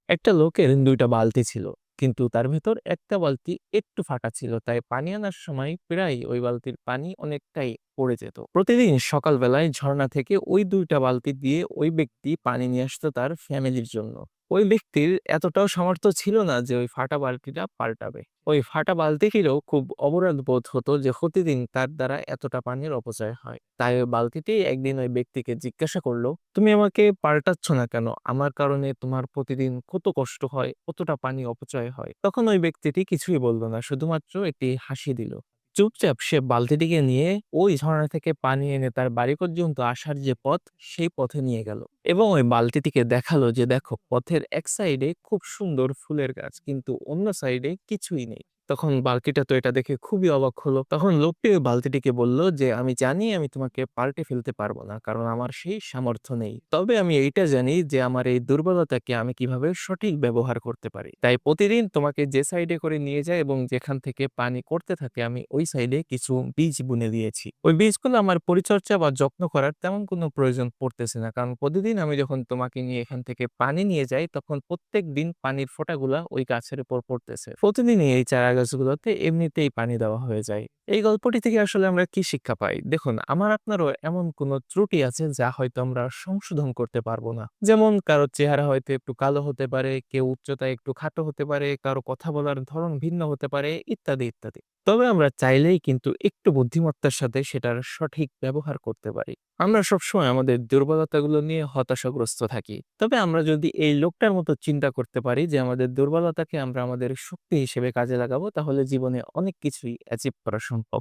একটা লোকের ২ টা বালতি ছিল। কিন্তু তার ভেতর একটা বালতি একটু ফাঁকা ছিল। তাই পানি আনার সময় প্রায় ওই বালতির পানি অনেকটাই পড়ে যেত। প্রতিদিন সকালবেলায় ঝর্ণা থেকে ওই ২ টা বালতি দিয়ে ওই ব্যক্তি পানি নিয়ে আসতো তার ফ্যামিলির জন্য। ওই ব্যক্তির এতটাও সামর্থ্য ছিল না যে ওই ফাটা বালতিটা পাল্টাবে। ওই ফাটা বালতিটিরও খুব অপরাধ বোধ হতো যে প্রতিদিন তার দ্বারা এতটা পানির অপচয় হয়। তাই ওই বালতিটি একদিন ওই ব্যক্তিকে জিজ্ঞাসা করল, "তুমি আমাকে পাল্টাচ্ছ না কেন? আমার কারণে তোমার প্রতিদিন কত কষ্ট হয়, কতটা পানি অপচয় হয়।" তখন ওই ব্যক্তিটি কিছুই বলল না, শুধুমাত্র একটি হাসি দিল। চুপচাপ সে বালতিটিকে নিয়ে ওই ঝর্ণা থেকে পানি এনে তার বাড়ি পর্যন্ত আসার যে পথ, সেই পথে নিয়ে গেল এবং ওই বালতিটিকে দেখালো যে, "দেখো, পথের এক সাইডে খুব সুন্দর ফুলের গাছ, কিন্তু অন্য সাইডে কিছুই নেই।" তখন বালতিটা তো এটা দেখে খুবই অবাক হলো। তখন লোকটি ওই বালতিটিকে বলল যে, "আমি জানি আমি তোমাকে পাল্টে ফেলতে পারবো না। কারণ আমার সেই সামর্থ্য নেই। তবে আমি এইটা জানি যে আমার এই দুর্বলতাকে আমি কিভাবে সঠিক ব্যবহার করতে পারি। তাই প্রতিদিন তোমাকে যে সাইডে করে নিয়ে যাই এবং যেখান থেকে পানি পড়তে থাকে আমি ওই সাইডে কিছু বীজ বুনে দিয়েছি। ওই বীজগুলো আমার পরিচর্যা বা যত্ন করার তেমন কোনো প্রয়োজন পড়তেছে না। কারণ প্রতিদিন আমি যখন তোমাকে নিয়ে এখান থেকে পানি নিয়ে যাই তখন প্রত্যেকদিন পানির ফোঁটাগুলা ওই গাছের উপর পড়তেছে। প্রতিদিনই এই চারা গাছগুলোতে এমনিতেই পানি দেওয়া হয়ে যায়।" এই গল্পটি থেকে আসলে আমরা কি শিক্ষা পাই? দেখুন, আমার আপনারও এমন কোনো ত্রুটি আছে যা হয়তো আমরা সংশোধন করতে পারবো না। যেমন কারো চেহারা হয়তো একটু কালো হতে পারে, কেউ উচ্চতায় একটু খাটো হতে পারে, কারো কথা বলার ধরন ভিন্ন হতে পারে, ইত্যাদি, ইত্যাদি। তবে আমরা চাইলেই কিন্তু একটু বুদ্ধিমত্তার সাথে সেটার সঠিক ব্যবহার করতে পারি। আমরা সবসময় আমাদের দুর্বলতাগুলো নিয়ে হতাশাগ্রস্ত থাকি। তবে আমরা যদি এই লোকটার মতো চিন্তা করতে পারি যে আমাদের দুর্বলতাকে আমরা আমাদের শক্তি হিসেবে কাজে লাগাবো, তাহলে জীবনে অনেক কিছুই অ্যাচিভ করা সম্ভব।